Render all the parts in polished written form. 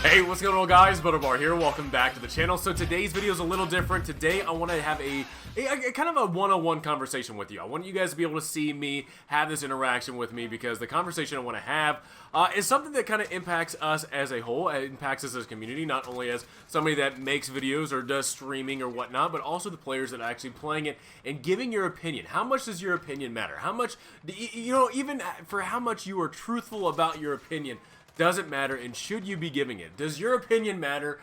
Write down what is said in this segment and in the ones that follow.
Hey, what's going on, guys? Butterbar here. Welcome back to the channel. So today's video is a little different. Today I want to have a kind of a one-on-one conversation with you. I want you guys to be able to see me, have this interaction with me, because the conversation I want to have is something that kind of impacts us as a whole. It impacts us as a community, not only as somebody that makes videos or does streaming or whatnot, but also the players that are actually playing it and giving your opinion. How much does your opinion matter? How much, even for how much you are truthful about your opinion, does it matter, and should you be giving it? Does your opinion matter,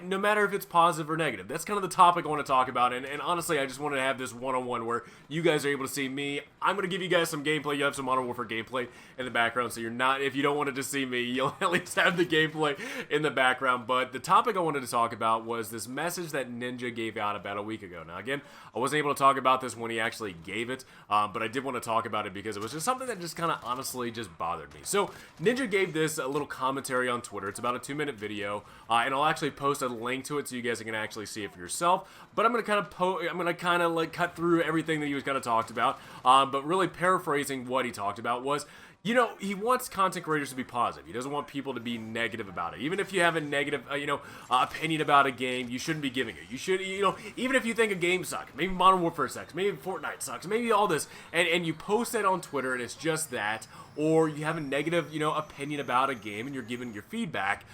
no matter if it's positive or negative? That's kind of the topic I want to talk about, and honestly, I just wanted to have this one-on-one where you guys are able to see me. I'm going to give you guys some gameplay. You have some Modern Warfare gameplay in the background, so you're not, if you don't want to see me, you'll at least have the gameplay in the background. But the topic I wanted to talk about was this message that Ninja gave out about a week ago. Now, again, I wasn't able to talk about this when he actually gave it, but I did want to talk about it because it was just something that just kind of honestly just bothered me. So, Ninja gave this little commentary on Twitter. It's about a 2-minute video, and I'll actually post a link to it so you guys can actually see it for yourself. But I'm gonna kind of like cut through everything that he was kind of talked about. But really paraphrasing what he talked about was, you know, he wants content creators to be positive. He doesn't want people to be negative about it. Even if you have a negative, opinion about a game, you shouldn't be giving it. You should, even if you think a game sucks, maybe Modern Warfare sucks, maybe Fortnite sucks, maybe all this, and you post that on Twitter and it's just that, or you have a negative, opinion about a game and you're giving your feedback,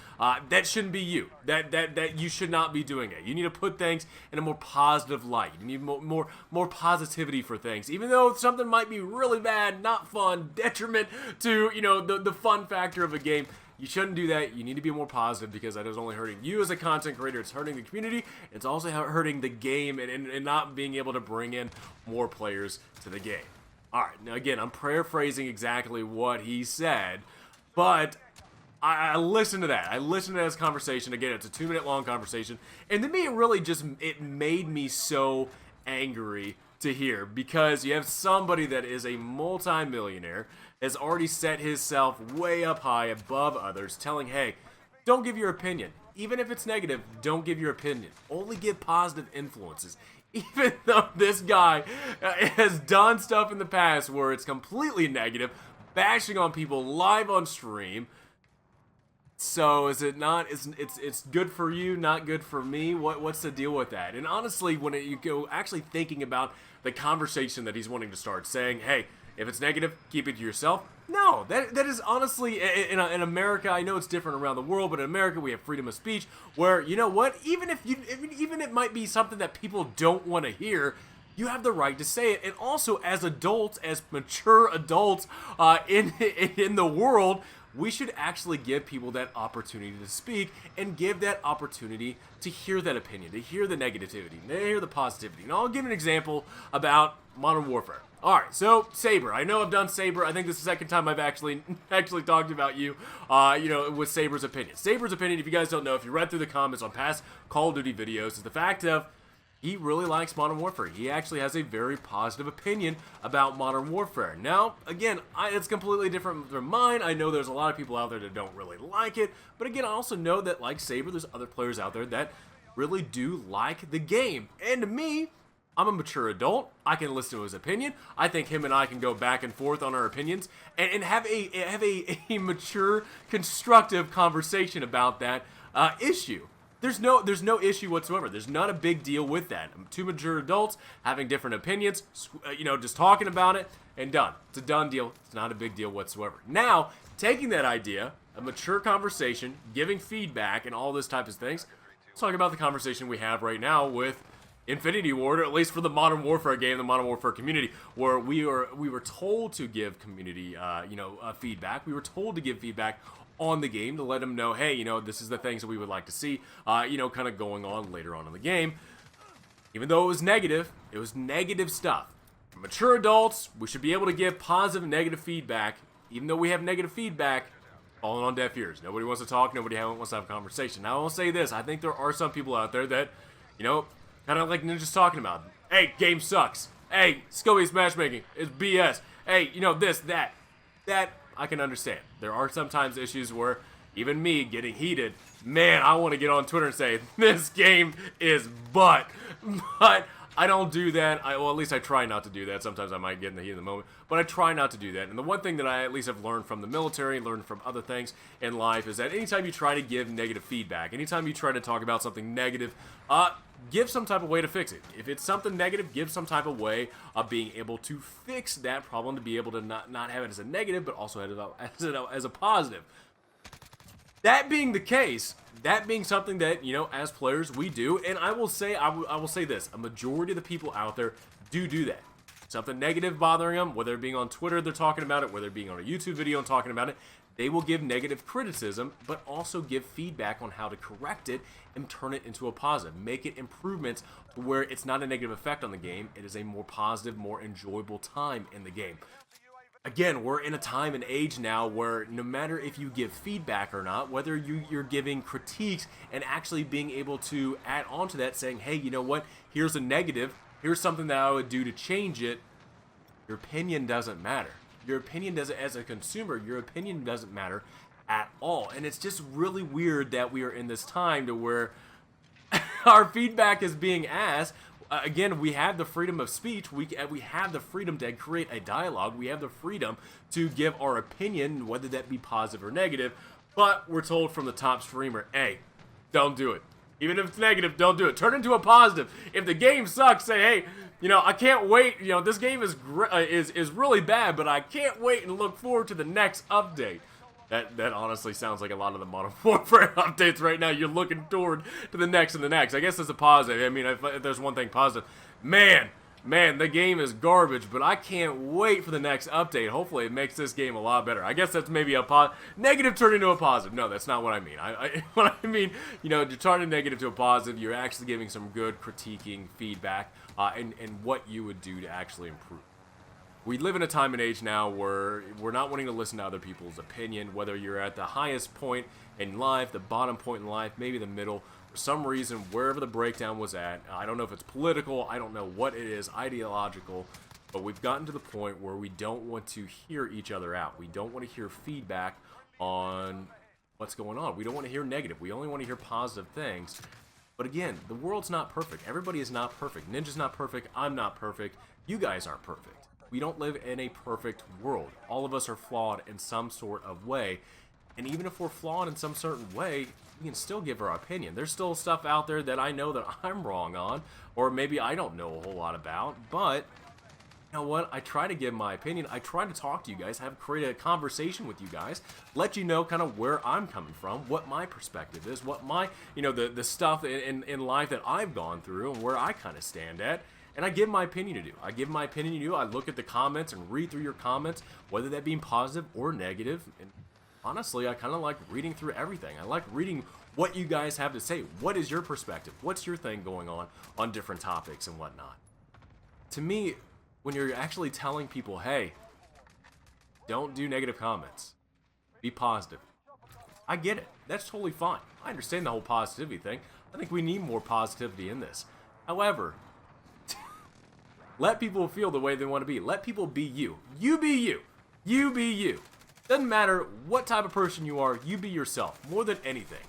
that shouldn't be you. That you should not be doing it. You need to put things in a more positive light. You need more positivity for things. Even though something might be really bad, not fun, detriment to, the fun factor of a game, you shouldn't do that. You need to be more positive, because that is only hurting you as a content creator. It's hurting the community. It's also hurting the game and not being able to bring in more players to the game. Alright, now again, I'm paraphrasing exactly what he said, but I listened to that. I listened to his conversation. Again, it's a 2-minute long conversation, and to me it really just, it made me so angry to hear, because you have somebody that is a multi-millionaire, has already set himself way up high above others, telling, hey, don't give your opinion. Even if it's negative, don't give your opinion. Only give positive influences. Even though this guy has done stuff in the past where it's completely negative, bashing on people live on stream. So is it not? It's good for you, not good for me? What's the deal with that? And honestly, when you go actually thinking about the conversation that he's wanting to start, saying, hey, if it's negative, keep it to yourself. No, that is honestly, in America, I know it's different around the world, but in America we have freedom of speech, where, you know what, even it might be something that people don't want to hear, you have the right to say it. And also, as adults, as mature adults in the world, we should actually give people that opportunity to speak and give that opportunity to hear that opinion, to hear the negativity, to hear the positivity. And I'll give an example about Modern Warfare. Alright, so Saber. I know I've done Saber. I think this is the second time I've actually talked about you, with Saber's opinion. Saber's opinion, if you guys don't know, if you read through the comments on past Call of Duty videos, is the fact of he really likes Modern Warfare. He actually has a very positive opinion about Modern Warfare. Now, again, it's completely different from mine. I know there's a lot of people out there that don't really like it, but again, I also know that, like Saber, there's other players out there that really do like the game. And to me, I'm a mature adult. I can listen to his opinion. I think him and I can go back and forth on our opinions and have a mature, constructive conversation about that issue. There's no issue whatsoever. There's not a big deal with that. Two mature adults having different opinions, just talking about it, and done. It's a done deal. It's not a big deal whatsoever. Now, taking that idea, a mature conversation, giving feedback, and all this type of things, let's talk about the conversation we have right now with Infinity Ward, or at least for the Modern Warfare game, the Modern Warfare community, where we were told to give community, feedback. We were told to give feedback on the game to let them know, hey, this is the things that we would like to see, kind of going on later on in the game. Even though it was negative stuff. For mature adults, we should be able to give positive and negative feedback. Even though we have negative feedback, falling on deaf ears. Nobody wants to talk. Nobody wants to have a conversation. Now, I will say this. I think there are some people out there that, kind of like Ninja's talking about. Hey, game sucks. Hey, skill-based matchmaking is BS. Hey, this, that. That, I can understand. There are sometimes issues where even me getting heated, man, I want to get on Twitter and say, this game is butt. But I don't do that. Well, at least I try not to do that. Sometimes I might get in the heat of the moment, but I try not to do that. And the one thing that I at least have learned from the military, learned from other things in life, is that anytime you try to give negative feedback, anytime you try to talk about something negative, give some type of way to fix it. If it's something negative, give some type of way of being able to fix that problem, to be able to not have it as a negative, but also as a positive. That being the case, that being something that, you know, as players we do, and I will say this, a majority of the people out there do that. Something negative bothering them, whether it being on Twitter they're talking about it, whether it being on a YouTube video and talking about it, they will give negative criticism, but also give feedback on how to correct it and turn it into a positive. Make it improvements to where it's not a negative effect on the game, it is a more positive, more enjoyable time in the game. Again, we're in a time and age now where no matter if you give feedback or not, whether you're giving critiques and actually being able to add on to that, saying, hey, you know what, here's a negative, here's something that I would do to change it, your opinion doesn't matter. Your opinion doesn't, as a consumer, your opinion doesn't matter at all. And it's just really weird that we are in this time to where our feedback is being asked. Again, we have the freedom of speech. We have the freedom to create a dialogue. We have the freedom to give our opinion, whether that be positive or negative. But we're told from the top streamer, hey, don't do it. Even if it's negative, don't do it. Turn it into a positive. If the game sucks, say, hey, you know, I can't wait. You know, this game is really bad, but I can't wait and look forward to the next update. That honestly sounds like a lot of the Modern Warfare updates right now. You're looking forward to the next and the next. I guess it's a positive. I mean, if there's one thing positive, man, the game is garbage, but I can't wait for the next update. Hopefully it makes this game a lot better. I guess that's maybe a negative turned into a positive. No, that's not what I mean. What I mean, you know, you're turning a negative to a positive. You're actually giving some good critiquing feedback and what you would do to actually improve. We live in a time and age now where we're not wanting to listen to other people's opinion, whether you're at the highest point in life, the bottom point in life, maybe the middle. For some reason, wherever the breakdown was at, I don't know if it's political, I don't know what it is, ideological, but we've gotten to the point where we don't want to hear each other out. We don't want to hear feedback on what's going on. We don't want to hear negative. We only want to hear positive things. But again, the world's not perfect. Everybody is not perfect. Ninja's not perfect. I'm not perfect. You guys aren't perfect. We don't live in a perfect world. All of us are flawed in some sort of way. And even if we're flawed in some certain way, we can still give our opinion. There's still stuff out there that I know that I'm wrong on, or maybe I don't know a whole lot about, but you know what? I try to give my opinion. I try to talk to you guys, create a conversation with you guys, let you know kind of where I'm coming from, what my perspective is, what my, you know, the stuff in life that I've gone through and where I kind of stand at. And I give my opinion to you. I give my opinion to you. I look at the comments and read through your comments, whether that being positive or negative. And honestly, I kind of like reading through everything. I like reading what you guys have to say. What is your perspective? What's your thing going on different topics and whatnot? To me, when you're actually telling people, hey, don't do negative comments, be positive, I get it. That's totally fine. I understand the whole positivity thing. I think we need more positivity in this. However, let people feel the way they want to be. Let people be you. You be you. You be you. Doesn't matter what type of person you are, you be yourself. More than anything.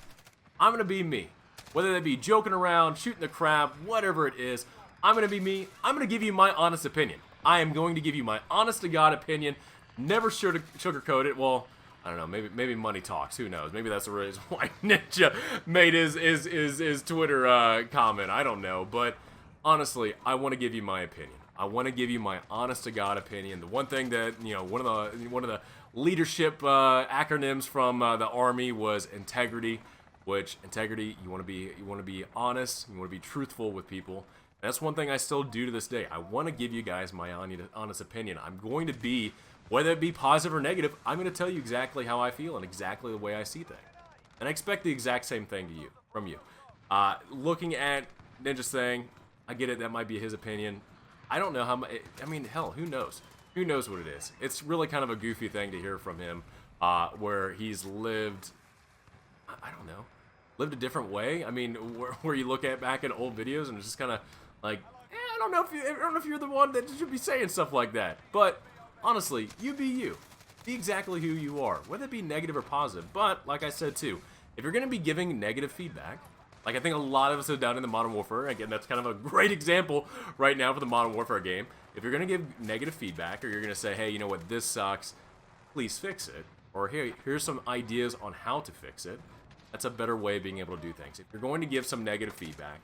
I'm going to be me. Whether that be joking around, shooting the crap, whatever it is, I'm going to be me. I'm going to give you my honest opinion. I am going to give you my honest to God opinion. Never sugarcoat it. Well, I don't know. Maybe money talks. Who knows? Maybe that's the reason why Ninja made his Twitter comment. I don't know. But honestly, I want to give you my opinion. I want to give you my honest to God opinion. The one thing that, you know, one of the leadership acronyms from the Army was integrity. Which integrity, you want to be honest, you want to be truthful with people. That's one thing I still do to this day. I want to give you guys my honest opinion. I'm going to be, whether it be positive or negative, I'm going to tell you exactly how I feel and exactly the way I see things. And I expect the exact same thing from you. Looking at Ninja's thing, I get it. That might be his opinion. I don't know how much. I mean, hell, who knows? Who knows what it is? It's really kind of a goofy thing to hear from him, where he's lived. I don't know. Lived a different way. I mean, where you look at back at old videos and it's just kind of like, I don't know if you're the one that should be saying stuff like that. But honestly, you be you. Be exactly who you are, whether it be negative or positive. But like I said too, if you're going to be giving negative feedback, Like, I think a lot of us have done in the Modern Warfare. Again, that's kind of a great example right now for the Modern Warfare game. If you're going to give negative feedback, or you're going to say, hey, you know what, this sucks, please fix it. Or, hey, here's some ideas on how to fix it. That's a better way of being able to do things. If you're going to give some negative feedback,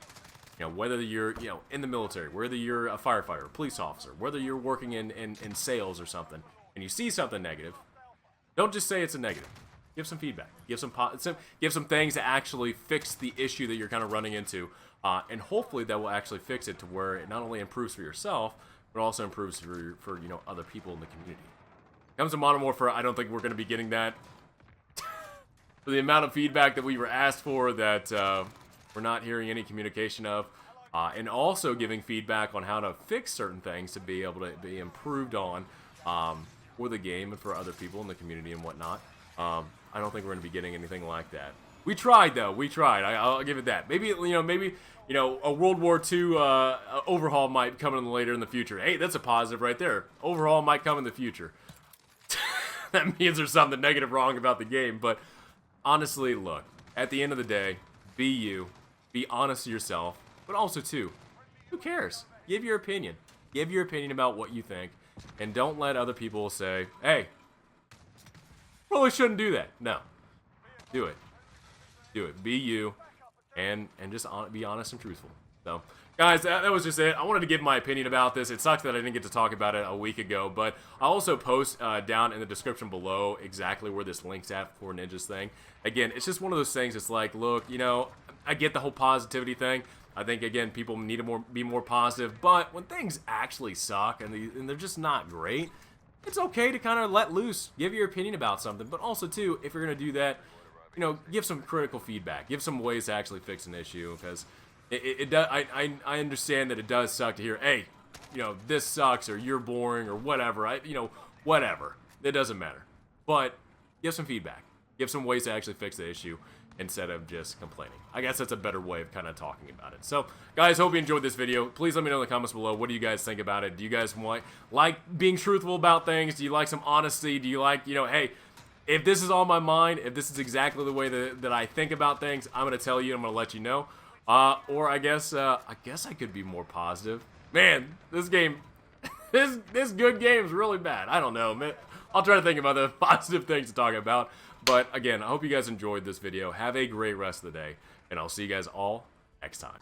you know, whether you're, you know, in the military, whether you're a firefighter, a police officer, whether you're working in sales or something, and you see something negative, don't just say it's a negative. Give some feedback. Give some things to actually fix the issue that you're kind of running into, and hopefully that will actually fix it to where it not only improves for yourself, but also improves for you know, other people in the community. When it comes to Modern Warfare, I don't think we're going to be getting that. For the amount of feedback that we were asked for, that we're not hearing any communication of, and also giving feedback on how to fix certain things to be able to be improved on for the game and for other people in the community and whatnot. I don't think we're going to be getting anything like that. We tried, though. We tried. I'll give it that. Maybe a World War II overhaul might come in later in the future. Hey, that's a positive right there. Overhaul might come in the future. That means there's something negative wrong about the game, but honestly, look, at the end of the day, be you, be honest to yourself, but also, too, who cares? Give your opinion. Give your opinion about what you think, and don't let other people say, hey, probably shouldn't do that. No. Do it. Do it. Be you, and just be honest and truthful. So, guys, that was just it. I wanted to give my opinion about this. It sucks that I didn't get to talk about it a week ago, but I'll also post down in the description below exactly where this link's at for Ninja's thing. Again, it's just one of those things. It's like, look, you know, I get the whole positivity thing. I think, again, people need to be more positive, but when things actually suck and they're just not great, it's okay to kind of let loose, give your opinion about something, but also, too, if you're going to do that, you know, give some critical feedback. Give some ways to actually fix an issue, because it does. I understand that it does suck to hear, hey, you know, this sucks, or you're boring, or whatever. Whatever. It doesn't matter. But give some feedback. Give some ways to actually fix the issue instead of just complaining. I guess that's a better way of kind of talking about it. So, guys, hope you enjoyed this video. Please let me know in the comments below. What do you guys think about it? Do you guys like being truthful about things? Do you like some honesty? Do you like, you know, hey, if this is on my mind, if this is exactly the way that I think about things, I'm going to tell you. I'm going to let you know. Or I guess I could be more positive. Man, this game, this good game is really bad. I don't know, man. I'll try to think of other positive things to talk about. But again, I hope you guys enjoyed this video. Have a great rest of the day, and I'll see you guys all next time.